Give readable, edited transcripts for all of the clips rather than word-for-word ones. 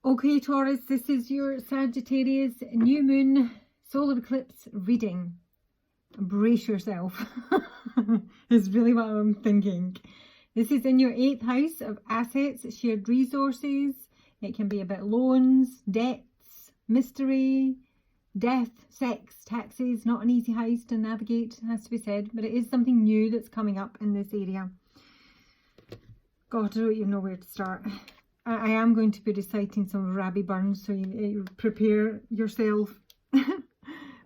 Okay, Taurus, this is your Sagittarius new moon solar eclipse reading. Brace yourself. Is really what I'm thinking. This is in your 8th house of assets, shared resources. It can be about loans, debts, mystery, death, sex, taxes. Not an easy house to navigate, has to be said, but it is something new that's coming up in this area. God, I don't even know where to start. I am going to be reciting some Rabbie Burns, so you prepare yourself.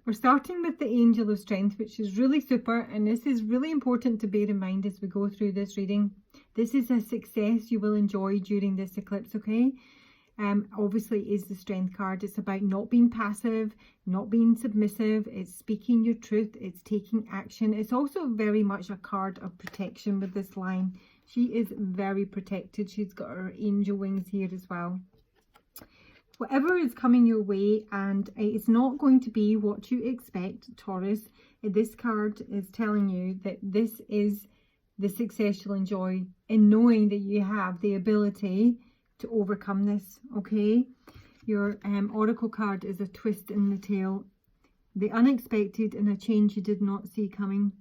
We're starting with the Angel of Strength, which is really super, and this is really important to bear in mind as we go through this reading. This is a success you will enjoy during this eclipse, okay? Obviously it is the Strength card. It's about not being passive, not being submissive. It's speaking your truth. It's taking action. It's also very much a card of protection with this line. She is very protected. She's got her angel wings here as well. Whatever is coming your way, and it's not going to be what you expect, Taurus. This card is telling you that this is the success you'll enjoy in knowing that you have the ability to overcome this, okay? Your oracle card is a twist in the tail. The unexpected and a change you did not see coming.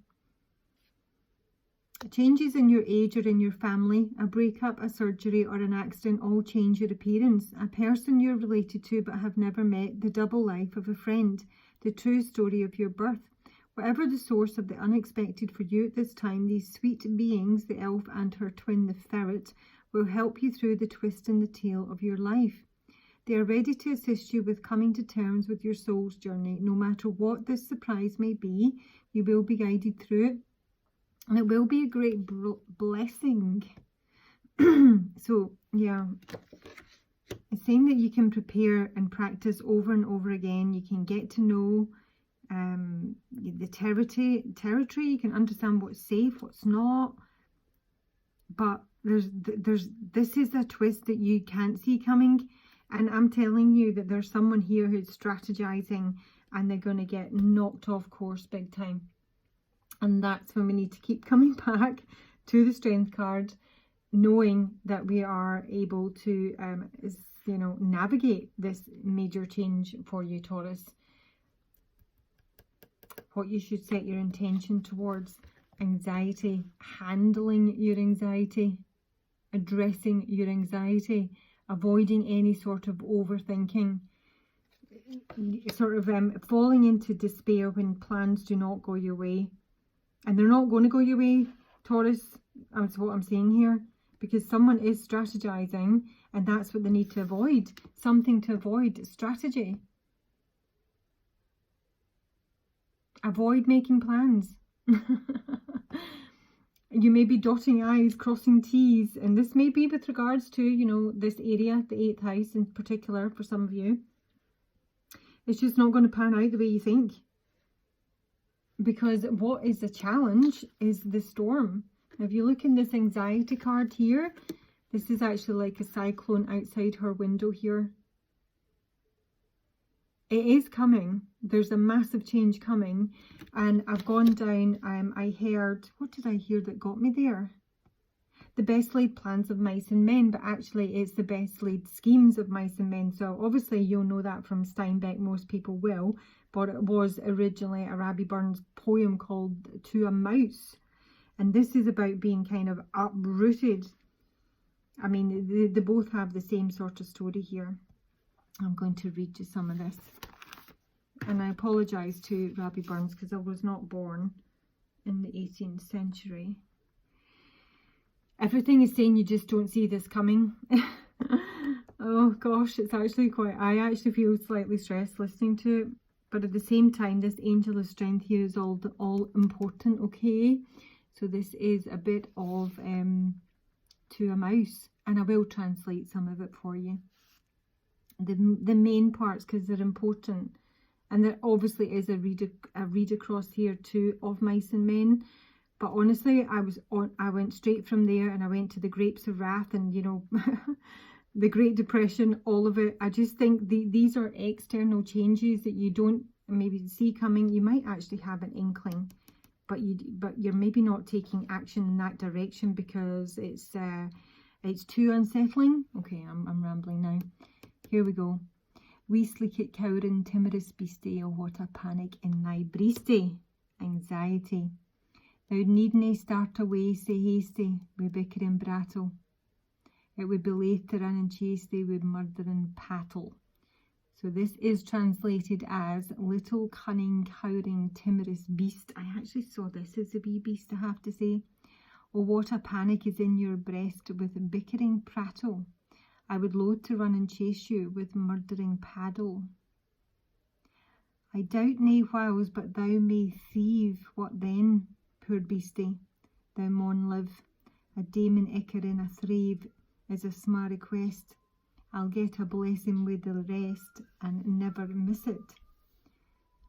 Changes in your age or in your family, a breakup, a surgery or an accident all change your appearance. A person you're related to but have never met, the double life of a friend, the true story of your birth. Whatever the source of the unexpected for you at this time, these sweet beings, the elf and her twin, the ferret, will help you through the twist in the tail of your life. They are ready to assist you with coming to terms with your soul's journey. No matter what this surprise may be, you will be guided through it. And it will be a great blessing. So, yeah. It's saying that you can prepare and practice over and over again. You can get to know the territory. You can understand what's safe, what's not. But this is a twist that you can't see coming. And I'm telling you that there's someone here who's strategizing and they're going to get knocked off course big time. And that's when we need to keep coming back to the Strength card, knowing that we are able to, navigate this major change for you, Taurus. What you should set your intention towards: anxiety, handling your anxiety, addressing your anxiety, avoiding any sort of overthinking, sort of falling into despair when plans do not go your way. And they're not going to go your way, Taurus. That's what I'm saying here. Because someone is strategizing, and that's what they need to avoid. Something to avoid. Strategy. Avoid making plans. You may be dotting I's, crossing T's. And this may be with regards to, this area, the 8th house in particular for some of you. It's just not going to pan out the way you think. Because what is the challenge is the storm. If you look in this anxiety card here, this is actually like a cyclone outside her window here. It is coming. There's a massive change coming. And I've gone down, I heard, what did I hear that got me there? The best laid plans of mice and men, but actually it's the best laid schemes of mice and men. So obviously you'll know that from Steinbeck, most people will. But it was originally a Rabbie Burns poem called To a Mouse. And this is about being kind of uprooted. I mean, they both have the same sort of story here. I'm going to read you some of this. And I apologise to Rabbie Burns because I was not born in the 18th century. Everything is saying you just don't see this coming. Oh gosh, it's actually I actually feel slightly stressed listening to it. But at the same time, this Angel of Strength here is all important, okay? So this is a bit of To a Mouse. And I will translate some of it for you. The main parts, because they're important. And there obviously is a read across here too of Mice and Men. But honestly, I went straight from there and I went to the Grapes of Wrath and, the Great Depression, all of it. I just think these are external changes that you don't maybe see coming. You might actually have an inkling, but you're maybe not taking action in that direction because it's too unsettling. Okay, I'm rambling now. here we go. We sleek it cowrin timorous beastie, oh what a panic in thy breastie. Anxiety. Thou needna start away sae hasty, wi' bickering brattle. It would be laith to run and chase thee with murdering pattle. So this is translated as little cunning, cowering, timorous beast. I actually saw this as a wee beast, I have to say. Oh, what a panic is in your breast with bickering prattle. I would loathe to run and chase you with murdering paddle. I doubt nae whiles, but thou may thieve. What then, poor beastie? Thou maun live. A daemon icker in a thrave is a sma request. I'll get a blessing with the rest and never miss it.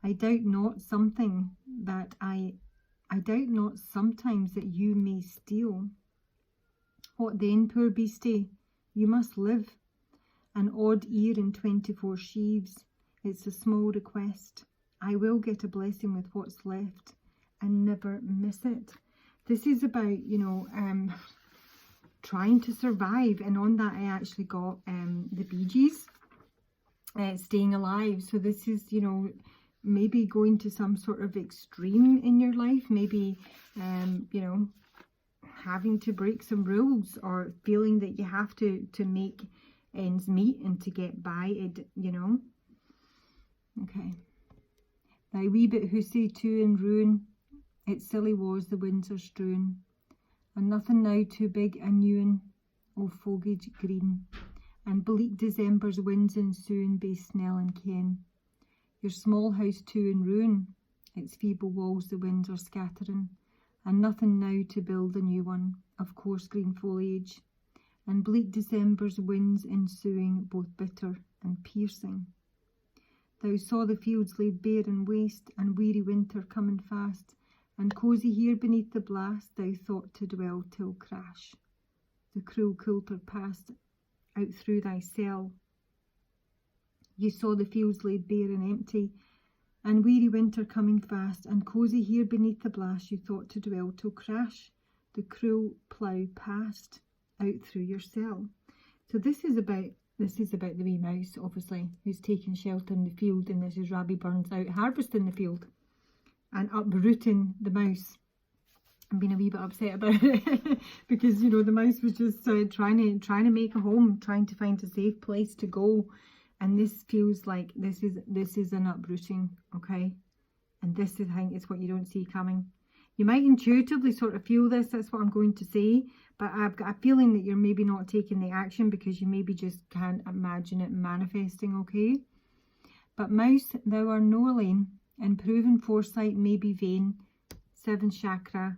I doubt not something that I doubt not sometimes that you may steal. What then, poor beastie? You must live. An odd ear in 24 sheaves. It's a small request. I will get a blessing with what's left and never miss it. This is about, trying to survive, and on that I actually got the Bee Gees, Staying Alive. So this is, maybe going to some sort of extreme in your life, maybe, having to break some rules, or feeling that you have to make ends meet and to get by it, Okay. Thy wee bit hussy too in ruin, it silly was the winds are strewn, and nothing now too big a newin, o foliage green, and bleak December's winds ensuing be snell and ken. Your small house too in ruin, its feeble walls the winds are scattering, and nothing now to build a new one of coarse green foliage, and bleak December's winds ensuing both bitter and piercing. Thou saw the fields laid bare and waste, and weary winter coming fast, and cosy here beneath the blast thou thought to dwell till crash. The cruel coulter passed out through thy cell. You saw the fields laid bare and empty, and weary winter coming fast, and cosy here beneath the blast you thought to dwell till crash. The cruel plough passed out through your cell. So this is about the wee mouse, obviously, who's taking shelter in the field, and this is Rabbie Burns out harvesting the field and uprooting the mouse. I'm being a wee bit upset about it because the mouse was just trying to make a home, trying to find a safe place to go, and this feels like this is an uprooting, okay? And this is, I think, is what you don't see coming. You might intuitively sort of feel this, that's what I'm going to say, but I've got a feeling that you're maybe not taking the action because you maybe just can't imagine it manifesting, okay? But mouse, thou art no alone, and proven foresight may be vain. 7th chakra,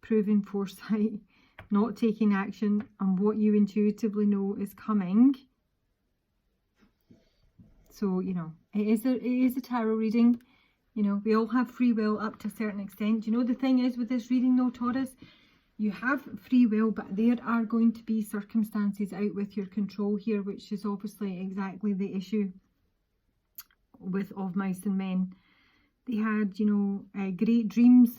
proven foresight, not taking action on what you intuitively know is coming. So, it is a tarot reading. We all have free will up to a certain extent. The thing is with this reading though, Taurus, you have free will, but there are going to be circumstances out with your control here, which is obviously exactly the issue of mice and men. They had, great dreams,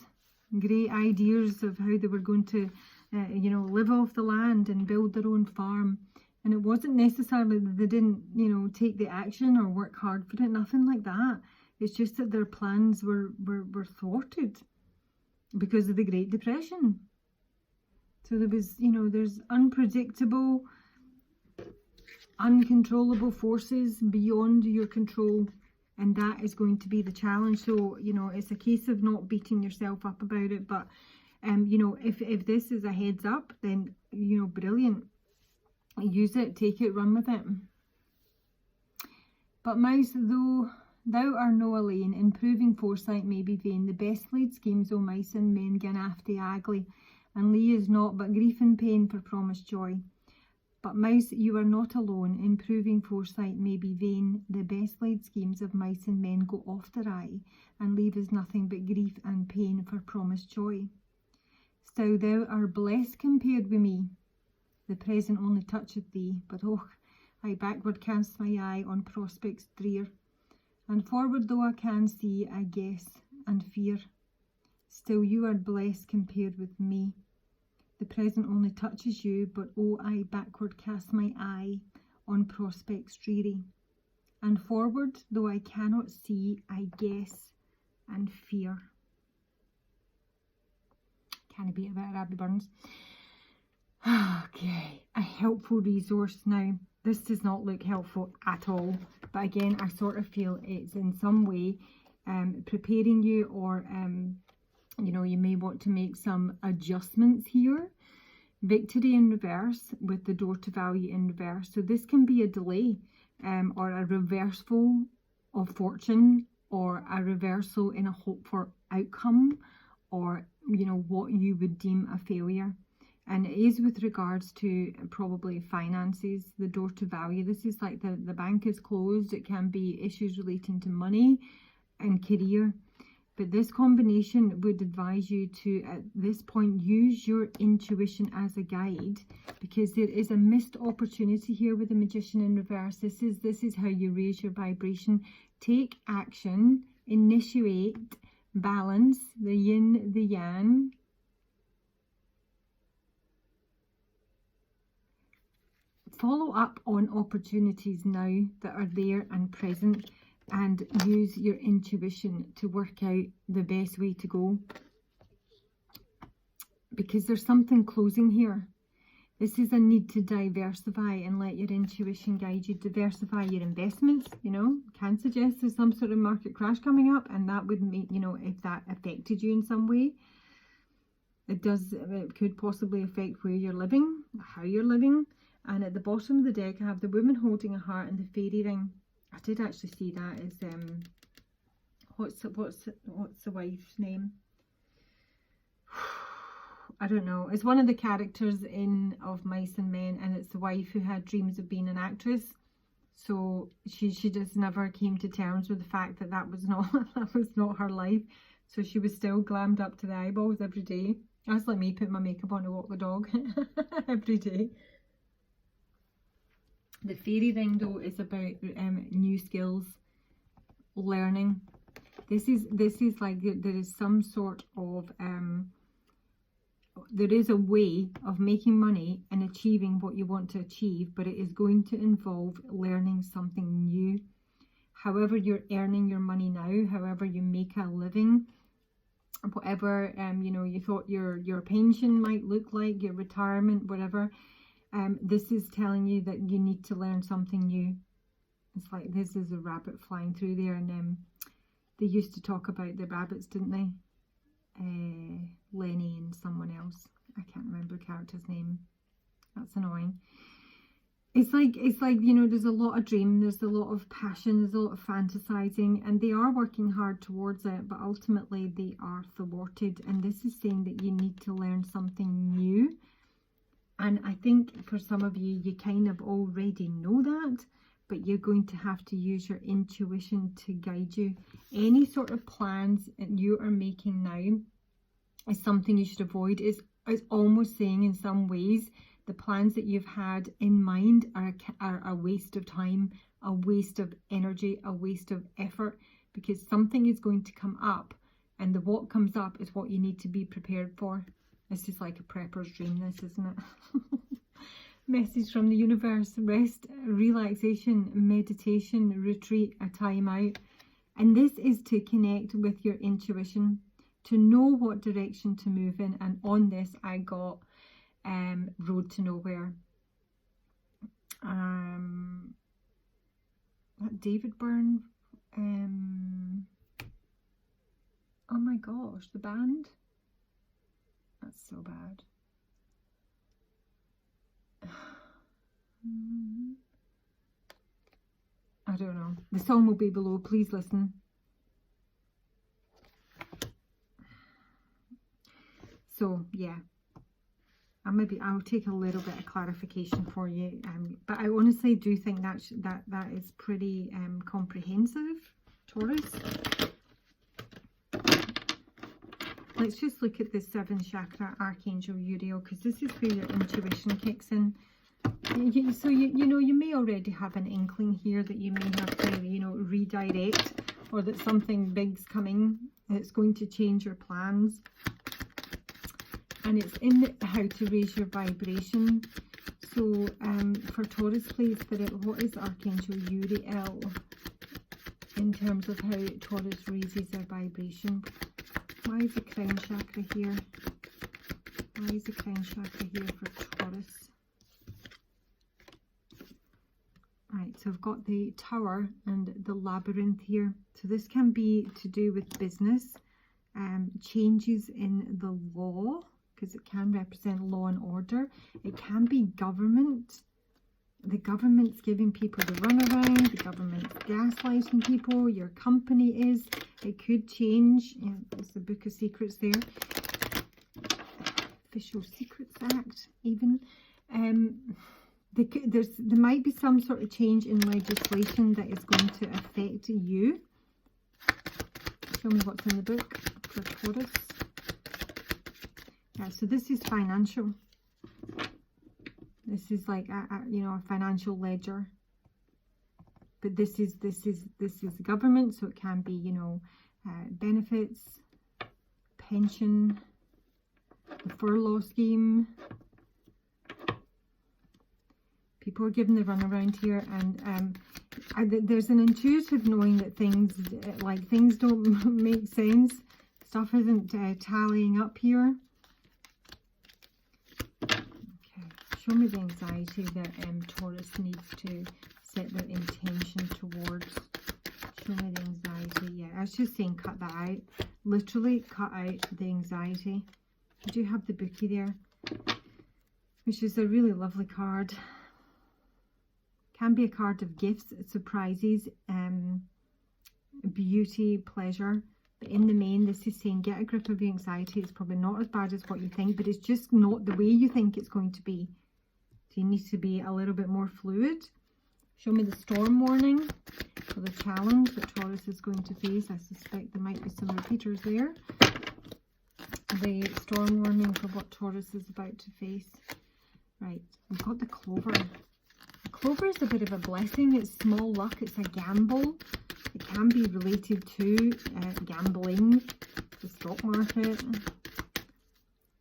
great ideas of how they were going to, live off the land and build their own farm. And it wasn't necessarily that they didn't, take the action or work hard for it, nothing like that. It's just that their plans were thwarted because of the Great Depression. So there was, there's unpredictable, uncontrollable forces beyond your control, and that is going to be the challenge. So, it's a case of not beating yourself up about it, but, if this is a heads up, then, brilliant. Use it, take it, run with it. But mouse, though thou art no alone, in proving foresight may be vain, the best laid schemes o' mice and men gan after agly, and lee is naught but grief and pain for promised joy. But mouse, you are not alone, in proving foresight may be vain, the best laid schemes of mice and men go off their eye, and leave us nothing but grief and pain for promised joy. Still thou art blessed compared with me, the present only toucheth thee, but oh, I backward cast my eye on prospects drear, and forward though I can see, I guess and fear. Still you are blessed compared with me. The present only touches you, but oh, I backward cast my eye on prospects dreary. And forward, though I cannot see, I guess and fear. Can it be a bit of Abby Burns? Okay, a helpful resource. Now, this does not look helpful at all, but again, I sort of feel it's in some way preparing you, or you know, you may want to make some adjustments here. Victory in reverse with the door to value in reverse. So this can be a delay or a reversal of fortune, or a reversal in a hope for outcome, or, you know, what you would deem a failure. And it is with regards to probably finances, the door to value. This is like the bank is closed. It can be issues relating to money and career. But this combination would advise you to, at this point, use your intuition as a guide, because there is a missed opportunity here with the Magician in reverse. This is how you raise your vibration. Take action, initiate, balance, the yin, the yang. Follow up on opportunities now that are there and present, and use your intuition to work out the best way to go, because there's something closing here. This is a need to diversify and let your intuition guide you. Diversify your investments, you know. Can suggest there's some sort of market crash coming up, and that would make, you know, if that affected you in some way, it could possibly affect where you're living, how you're living. And at the bottom of the deck, I have the woman holding a heart and the fairy ring. I did actually see that as what's the wife's name? I don't know. It's one of the characters of Mice and Men, and it's the wife who had dreams of being an actress. So she just never came to terms with the fact that that was not her life. So she was still glammed up to the eyeballs every day. That's like me putting my makeup on to walk the dog every day. The fairy ring, though, is about new skills, learning. This is like there is some sort of there is a way of making money and achieving what you want to achieve, but it is going to involve learning something new. However you're earning your money now, however you make a living, whatever you know, you thought your pension might look like, your retirement, whatever. This is telling you that you need to learn something new. It's like this is a rabbit flying through there, and they used to talk about the rabbits, didn't they? Lenny and someone else. I can't remember the character's name. That's annoying. It's like, you know, there's a lot of dream, there's a lot of passion, there's a lot of fantasizing, and they are working hard towards it, but ultimately they are thwarted. And this is saying that you need to learn something new. And I think for some of you, you kind of already know that, but you're going to have to use your intuition to guide you. Any sort of plans you are making now is something you should avoid. It's almost saying in some ways the plans that you've had in mind are a waste of time, a waste of energy, a waste of effort, because something is going to come up, and what comes up is what you need to be prepared for. This is like a prepper's dream, this, isn't it? Message from the universe: rest, relaxation, meditation, retreat, a time out. And this is to connect with your intuition, to know what direction to move in. And on this, I got Road to Nowhere. David Byrne. Oh my gosh, the band. That's so bad. I don't know. The song will be below. Please listen. So yeah, I'll take a little bit of clarification for you. But I honestly do think that is pretty comprehensive, Taurus. Let's just look at the 7th chakra, Archangel Uriel, because this is where your intuition kicks in. So you know, you may already have an inkling here that you may have to, you know, redirect, or that something big's coming that's going to change your plans. And it's in how to raise your vibration. So for Taurus, please, Spirit, what is Archangel Uriel in terms of how Taurus raises their vibration? Why is the crown chakra here? Why is the crown chakra here for Taurus? Right, so I've got the Tower and the Labyrinth here. So this can be to do with business, changes in the law, because it can represent law and order. It can be government. The government's giving people the runaround. The government's gaslighting people. Your company is. It could change. Yeah, there's the Book of Secrets there. Official Secrets Act, even. There might be some sort of change in legislation that is going to affect you. Show me what's in the book for Taurus. Yeah, so this is financial. This is like a financial ledger. But this is the government, so it can be benefits, pension, the furlough scheme. People are given the runaround here, and there's an intuitive knowing that things don't make sense. Stuff isn't tallying up here. Show me the anxiety that Taurus needs to set their intention towards. Show me the anxiety. Yeah, I was just saying cut that out. Literally cut out the anxiety. I do have the bookie there, which is a really lovely card. Can be a card of gifts, surprises, beauty, pleasure. But in the main, this is saying get a grip of your anxiety. It's probably not as bad as what you think, but it's just not the way you think it's going to be. So you need to be a little bit more fluid. Show me the storm warning for the challenge that Taurus is going to face. I suspect there might be some repeaters there. The storm warning for what Taurus is about to face. Right, we've got the clover. The clover is a bit of a blessing. It's small luck. It's a gamble. It can be related to gambling, the stock market.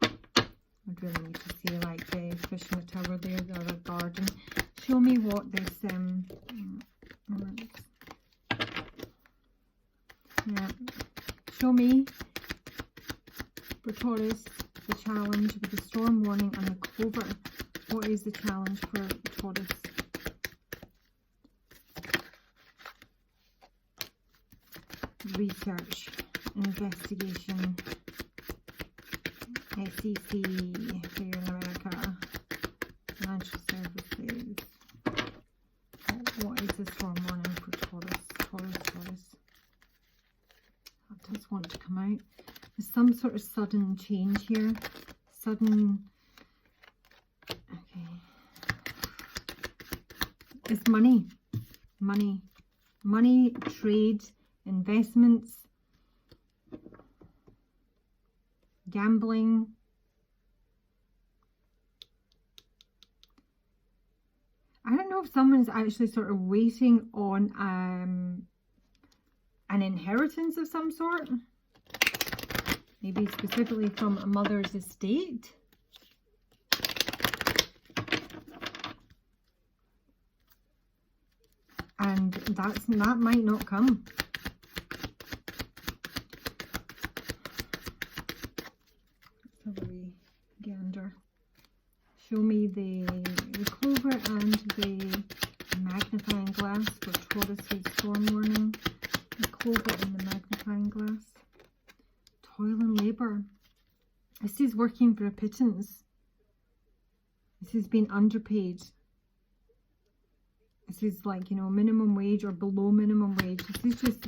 I'd really need to see like the fish in a tower there or a garden. Show me what this yeah. Show me for Taurus the challenge with the storm warning and the clover. What is the challenge for Taurus? Research, investigation, SEC here in America, financial services. What is the storm warning for Taurus? Taurus. That does want to come out. There's some sort of sudden change here. Sudden. Okay. It's money. Money, trade, investments, gambling. I don't know if someone's actually sort of waiting on an inheritance of some sort. Maybe specifically from a mother's estate. And that might not come. Let's have a wee gander. Show me the clover and the magnifying glass for Taurus's storm warning. The clover and the magnifying glass. Toil and labour. This is working for a pittance. This has been underpaid. This is like, minimum wage or below minimum wage. This is just,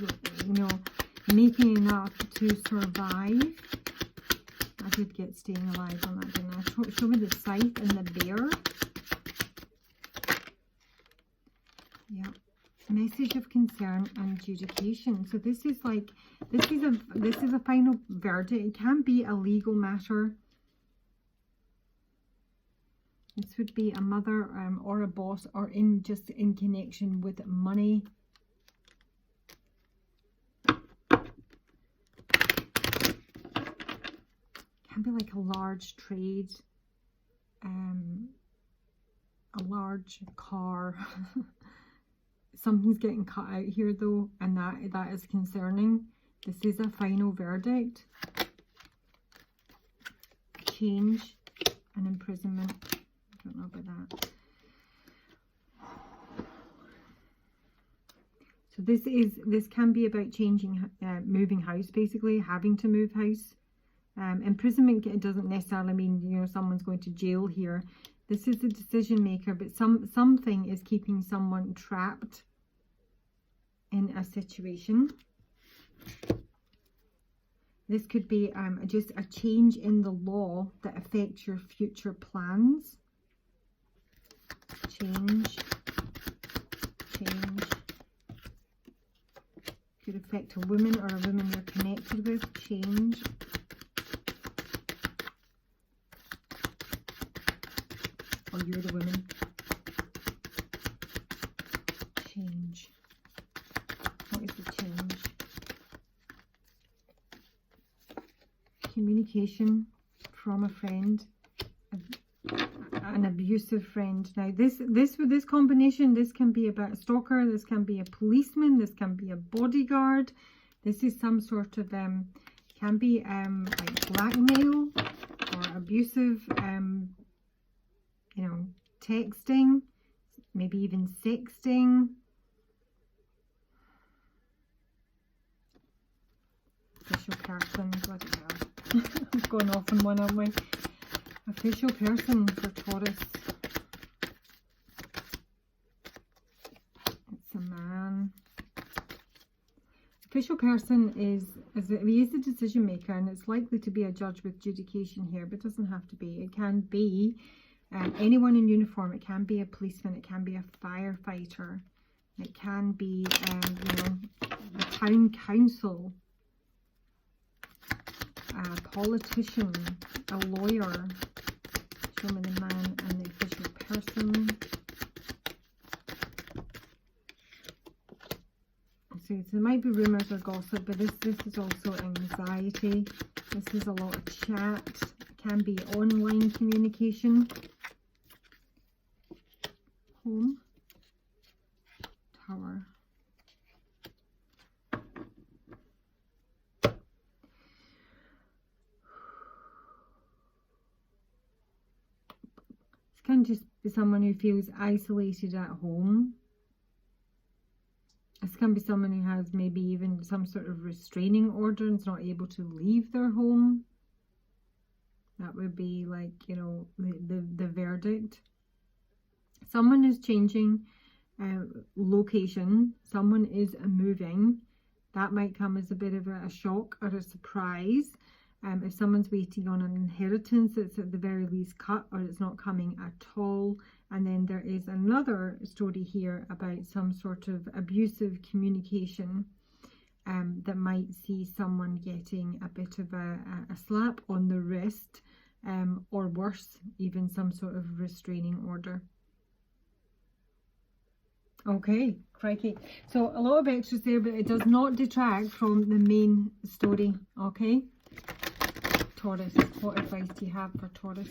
making enough to survive. I did get staying alive on that, didn't I? Show me the scythe and the bear. Yeah. Message of concern and adjudication. So this is like, this is a final verdict. It can be a legal matter. This would be a mother or a boss, or just in connection with money. Can be like a large trade. a large car. Something's getting cut out here though, and that is concerning. This is a final verdict. Change and imprisonment. I don't know about that. So this can be about changing, moving house, basically, having to move house. Imprisonment, it doesn't necessarily mean, you know, someone's going to jail here. This is the decision maker, but something is keeping someone trapped in a situation. This could be just a change in the law that affects your future plans. Change. Could affect a woman or a woman you're connected with. Change. Or you're the woman. Change. What is the change? Communication from a friend, an abusive friend. Now with this combination, this can be about a stalker, this can be a policeman, this can be a bodyguard. This is some sort of can be like blackmail or abusive, you know, texting, maybe even sexting. Official person, bloody hell. I'm going off on one, aren't we? Official person for Taurus. It's a man. Official person he is the decision maker, and it's likely to be a judge with adjudication here, but it doesn't have to be. It can be anyone in uniform. It can be a policeman. It can be a firefighter. It can be you know, the town council, a politician, a lawyer. Show me the man and the official person. So there might be rumours or gossip, but this is also anxiety. This is a lot of chat. It can be online communication. Home. Tower. Can just be someone who feels isolated at home. This can be someone who has maybe even some sort of restraining order and is not able to leave their home. That would be like, you know, the verdict. Someone is changing location. Someone is moving. That might come as a bit of a shock or a surprise. If someone's waiting on an inheritance, it's at the very least cut, or it's not coming at all. And then there is another story here about some sort of abusive communication that might see someone getting a bit of a slap on the wrist, or worse, even some sort of restraining order. Okay, crikey. So a lot of extras there, but it does not detract from the main story. Okay. Taurus, what advice do you have for Taurus?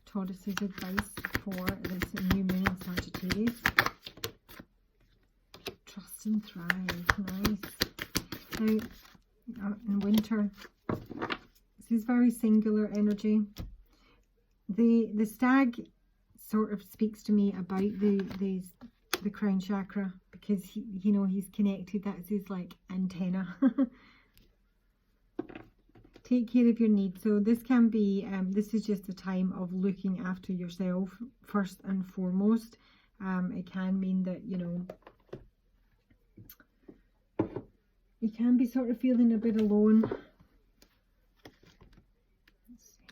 Taurus's advice for this new moon in Sagittarius. Trust and thrive. Nice. Now, in winter, this is very singular energy. The stag sort of speaks to me about the crown chakra, because you know, he's connected. That's his like antenna. Take care of your needs. So this can be this is just a time of looking after yourself first and foremost. It can mean that, you know, you can be sort of feeling a bit alone. Let's see.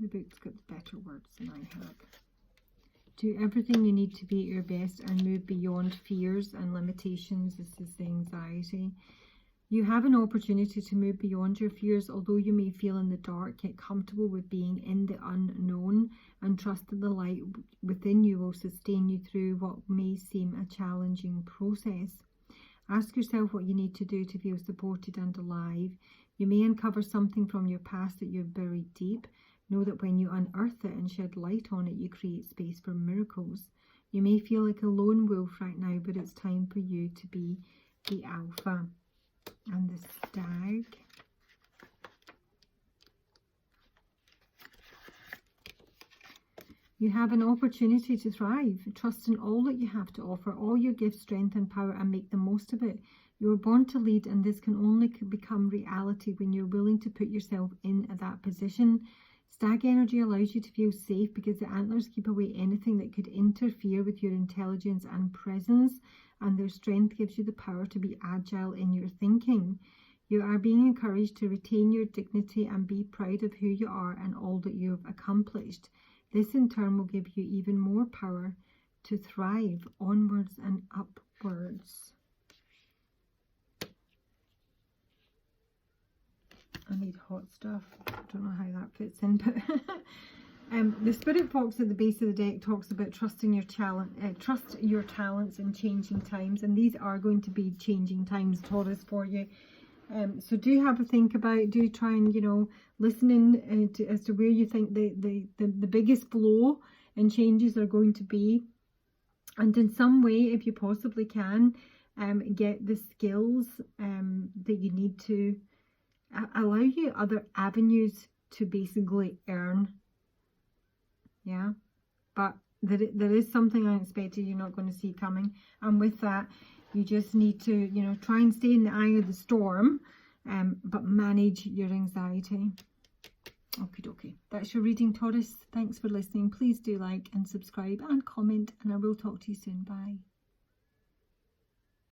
The book's got better words than I have. Do everything you need to be at your best and move beyond fears and limitations. This is the anxiety. You have an opportunity to move beyond your fears. Although you may feel in the dark, get comfortable with being in the unknown and trust that the light within you will sustain you through what may seem a challenging process. Ask yourself what you need to do to feel supported and alive. You may uncover something from your past that you've buried deep. Know that when you unearth it and shed light on it, you create space for miracles. You may feel like a lone wolf right now, but it's time for you to be the alpha. And the stag. You have an opportunity to thrive. Trust in all that you have to offer, all your gifts, strength and power, and make the most of it. You were born to lead, and this can only become reality when you're willing to put yourself in that position. Stag energy allows you to feel safe because the antlers keep away anything that could interfere with your intelligence and presence, and their strength gives you the power to be agile in your thinking. You are being encouraged to retain your dignity and be proud of who you are and all that you have accomplished. This in turn will give you even more power to thrive onwards and upwards. I need hot stuff. I don't know how that fits in, but the Spirit Box at the base of the deck talks about trusting your trust your talents in changing times, and these are going to be changing times, Taurus, for you. So do have a think about, do try and, you know, listen in as to where you think the biggest flow and changes are going to be. And in some way, if you possibly can, get the skills that you need to allow you other avenues to basically earn. Yeah, but there is something unexpected you're not going to see coming. And with that, you just need to, you know, try and stay in the eye of the storm, but manage your anxiety. Okie dokie. That's your reading, Taurus. Thanks for listening. Please do like and subscribe and comment, and I will talk to you soon. Bye.